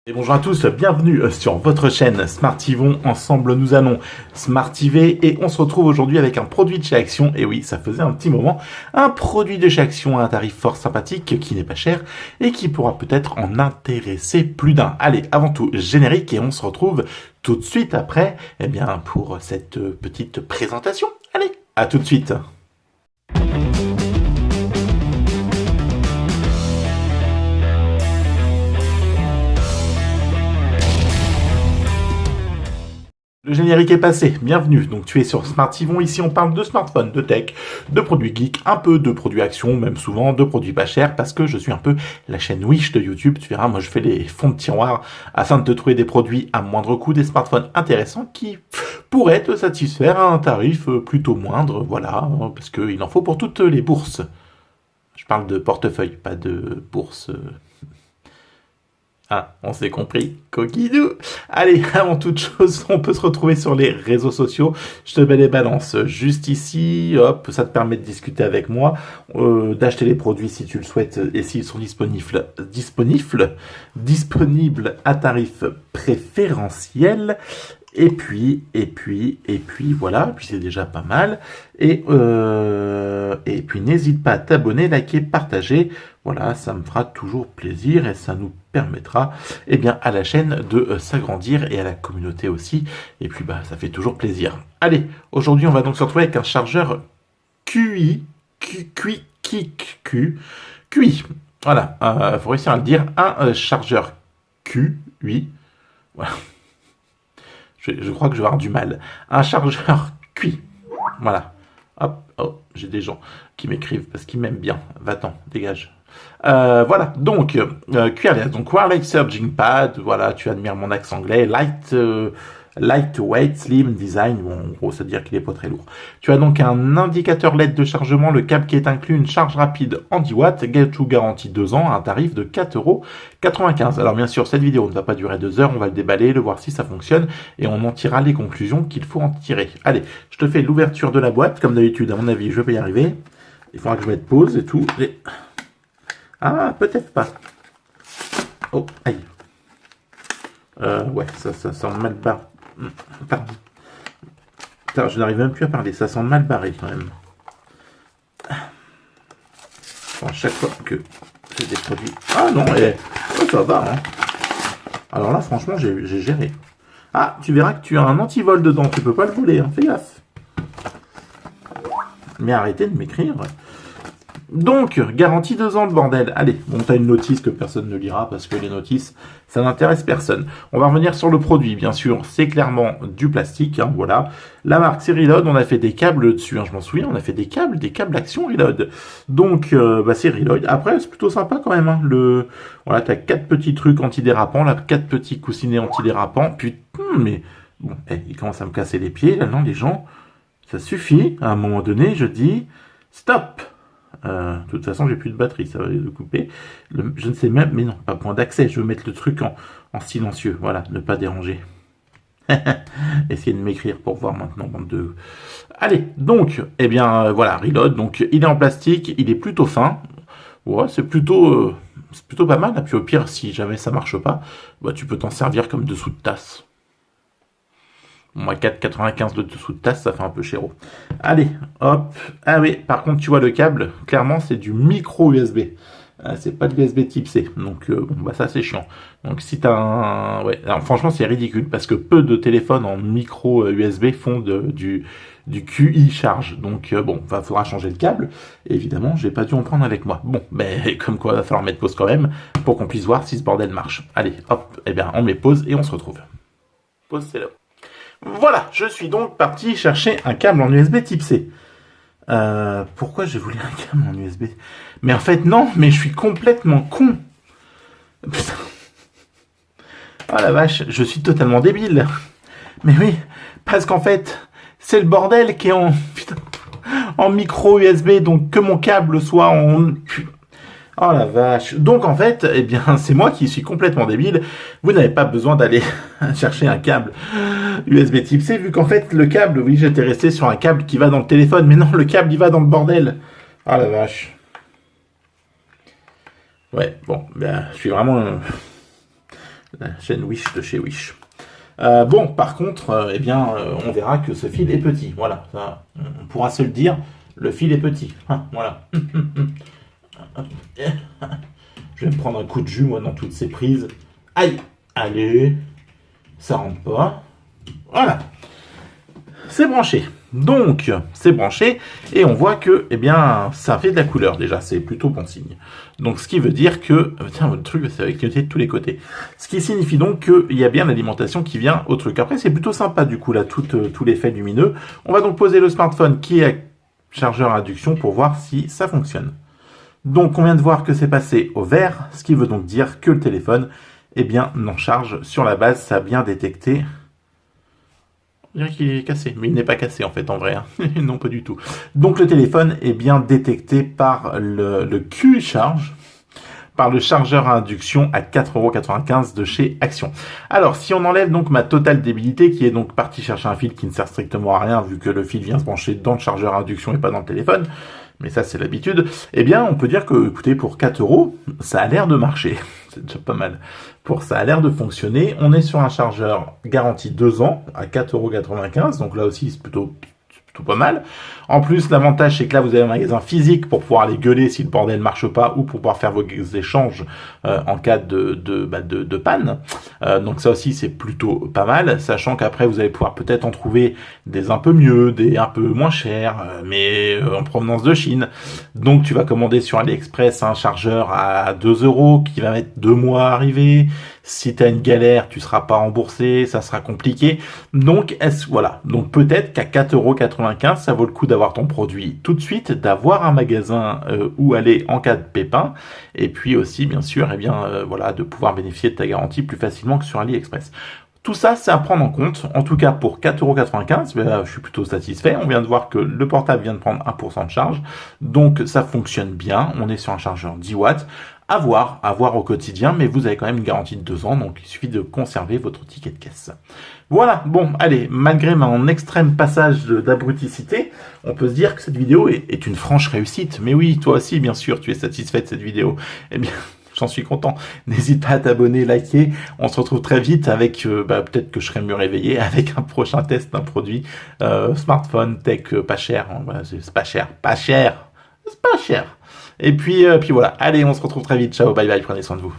Et bonjour à tous, bienvenue sur votre chaîne Smartivon. Ensemble, nous allons smartiver et on se retrouve aujourd'hui avec un produit de chez Action. Et oui, ça faisait un petit moment. Un produit de chez Action à un tarif fort sympathique qui n'est pas cher et qui pourra peut-être en intéresser plus d'un. Allez, avant tout, générique et on se retrouve tout de suite après, pour cette petite présentation. Allez, à tout de suite. Le générique est passé, bienvenue, donc tu es sur Smartivon, ici on parle de smartphones, de tech, de produits geeks, un peu de produits action, même souvent de produits pas chers, parce que je suis un peu la chaîne Wish de YouTube, tu verras, moi je fais les fonds de tiroir afin de te trouver des produits à moindre coût, des smartphones intéressants qui pourraient te satisfaire à un tarif plutôt moindre, voilà, parce qu'il en faut pour toutes les bourses. Je parle de portefeuille, pas de bourse. Ah, on s'est compris, coquidou. Allez, avant toute chose, on peut se retrouver sur les réseaux sociaux. Je te mets les balances juste ici. Hop, ça te permet de discuter avec moi, d'acheter les produits si tu le souhaites et s'ils sont disponibles à tarif préférentiel. Et puis, voilà, puis c'est déjà pas mal. Et puis, n'hésite pas à t'abonner, liker, partager. Voilà, ça me fera toujours plaisir et ça nous permettra, à la chaîne de s'agrandir et à la communauté aussi. Et puis, ça fait toujours plaisir. Allez, aujourd'hui, on va donc se retrouver avec un chargeur QI. Voilà, faut réussir à le dire. Un chargeur QI. Voilà. Je crois que je vais avoir du mal. Un chargeur QI. Voilà. Hop, oh, j'ai des gens qui m'écrivent parce qu'ils m'aiment bien. Va-t'en, dégage. Voilà, donc, QRS, donc Wireless Charging Pad, voilà, tu admires mon accent anglais, lightweight, slim design, bon, en gros, ça veut dire qu'il est pas très lourd. Tu as donc un indicateur LED de chargement, le câble qui est inclus, une charge rapide en 10 watts, Get2 garantie 2 ans, un tarif de 4,95 €. Alors bien sûr, cette vidéo ne va pas durer 2 heures, on va le déballer, le voir si ça fonctionne, et on en tirera les conclusions qu'il faut en tirer. Allez, je te fais l'ouverture de la boîte, comme d'habitude, à mon avis, je vais y arriver. Il faudra que je mette pause et tout, et... Ah, peut-être pas. Oh, aïe. Ouais, ça sent mal barré. Pardon. Putain, je n'arrive même plus à parler, ça sent mal barré quand même. Bon, à chaque fois que j'ai des produits... Ah non, ça va, hein. Alors là, franchement, j'ai géré. Ah, tu verras que tu as un antivol dedans, tu peux pas le voler, hein, fais gaffe. Mais arrêtez de m'écrire. Donc, garantie 2 ans de bordel. Allez, bon, t'as une notice que personne ne lira parce que les notices, ça n'intéresse personne. On va revenir sur le produit, bien sûr. C'est clairement du plastique, hein, voilà. La marque, c'est Reload. On a fait des câbles dessus, hein, je m'en souviens. On a fait des câbles Action Reload. Donc, c'est Reload. Après, c'est plutôt sympa quand même, hein. Voilà, t'as 4 petits trucs antidérapants, là, 4 petits coussinets antidérapants. Putain, mais bon, ils commencent à me casser les pieds, là, non, les gens. Ça suffit. À un moment donné, je dis stop. De toute façon, j'ai plus de batterie, ça va le couper. Je ne sais même, mais non, pas point d'accès. Je veux mettre le truc en silencieux. Voilà, ne pas déranger. Essayez de m'écrire pour voir maintenant, bande de... Allez, donc, voilà, Reload. Donc, il est en plastique, il est plutôt fin. Ouais, c'est plutôt pas mal. Et puis au pire, si jamais ça marche pas, tu peux t'en servir comme dessous de tasse. Moi, 4,95 le dessous de tasse, ça fait un peu chéro. Allez, hop. Ah oui, par contre, tu vois le câble, clairement, c'est du micro USB. C'est pas de l'USB type C. Donc, ça, c'est chiant. Donc, si t'as un... Ouais, alors, franchement, c'est ridicule, parce que peu de téléphones en micro USB font du QI charge. Donc, faudra changer le câble. Et évidemment, j'ai pas dû en prendre avec moi. Bon, mais comme quoi, il va falloir mettre pause quand même, pour qu'on puisse voir si ce bordel marche. Allez, hop, on met pause et on se retrouve. Pause, c'est là. Voilà, je suis donc parti chercher un câble en USB type C. Pourquoi j'ai voulu un câble en USB? Mais en fait, non, mais je suis complètement con. Putain. Oh la vache, je suis totalement débile. Mais oui, parce qu'en fait, c'est le bordel qui est en micro USB, donc que mon câble soit en... Oh la vache. Donc en fait, c'est moi qui suis complètement débile. Vous n'avez pas besoin d'aller chercher un câble USB type C, vu qu'en fait, le câble, oui, j'étais resté sur un câble qui va dans le téléphone, mais non, le câble, il va dans le bordel. Oh la vache. Ouais, bon, je suis vraiment... La chaîne Wish de chez Wish. Bon, par contre, eh bien, on verra que ce fil est petit. Voilà, ça, on pourra se le dire, le fil est petit. Voilà. Je vais me prendre un coup de jus, moi, dans toutes ces prises. Aïe! Allez! Ça rentre pas. Voilà. C'est branché. Donc, c'est branché, et on voit que, eh bien, ça fait de la couleur, déjà, c'est plutôt bon signe. Donc, ce qui veut dire que, tiens, votre truc, c'est avec clignoter de tous les côtés. Ce qui signifie donc qu'il y a bien l'alimentation qui vient au truc. Après, c'est plutôt sympa, du coup, là, tout l'effet lumineux. On va donc poser le smartphone qui est à chargeur à induction pour voir si ça fonctionne. Donc, on vient de voir que c'est passé au vert, ce qui veut donc dire que le téléphone, eh bien, non charge sur la base, ça a bien détecté. On dirait qu'il est cassé, mais il n'est pas cassé en fait en vrai, hein. Non pas du tout. Donc le téléphone est bien détecté par le QI Charge, par le chargeur à induction à 4,95 € de chez Action. Alors si on enlève donc ma totale débilité qui est donc partie chercher un fil qui ne sert strictement à rien vu que le fil vient se brancher dans le chargeur à induction et pas dans le téléphone, mais ça c'est l'habitude, eh bien on peut dire que écoutez pour 4 €, ça a l'air de marcher. C'est déjà pas mal. Pour ça a l'air de fonctionner. On est sur un chargeur garanti 2 ans à 4,95 €. Donc là aussi, c'est plutôt pas mal. En plus, l'avantage, c'est que là, vous avez un magasin physique pour pouvoir aller gueuler si le bordel marche pas ou pour pouvoir faire vos échanges en cas de panne. Donc ça aussi, c'est plutôt pas mal, sachant qu'après, vous allez pouvoir peut-être en trouver des un peu mieux, des un peu moins chers, mais en provenance de Chine. Donc tu vas commander sur AliExpress un chargeur à 2 € qui va mettre 2 mois à arriver. Si tu as une galère, tu seras pas remboursé, ça sera compliqué. Donc voilà. Donc peut-être qu'à 4,95 €, ça vaut le coup d'avoir ton produit tout de suite, d'avoir un magasin où aller en cas de pépin, et puis aussi bien sûr, eh bien voilà, de pouvoir bénéficier de ta garantie plus facilement que sur AliExpress. Tout ça, c'est à prendre en compte. En tout cas, pour 4,95 €, ben, je suis plutôt satisfait. On vient de voir que le portable vient de prendre 1% de charge. Donc, ça fonctionne bien. On est sur un chargeur 10 watts. À voir au quotidien, mais vous avez quand même une garantie de 2 ans, donc il suffit de conserver votre ticket de caisse. Voilà, bon, allez, malgré mon extrême passage d'abruticité, on peut se dire que cette vidéo est une franche réussite. Mais oui, toi aussi, bien sûr, tu es satisfait de cette vidéo. Eh bien, j'en suis content. N'hésite pas à t'abonner, liker. On se retrouve très vite avec, peut-être que je serai mieux réveillé, avec un prochain test d'un produit smartphone, tech, pas cher. Voilà, c'est pas cher. C'est pas cher. Et puis voilà. Allez, on se retrouve très vite. Ciao, bye bye, prenez soin de vous.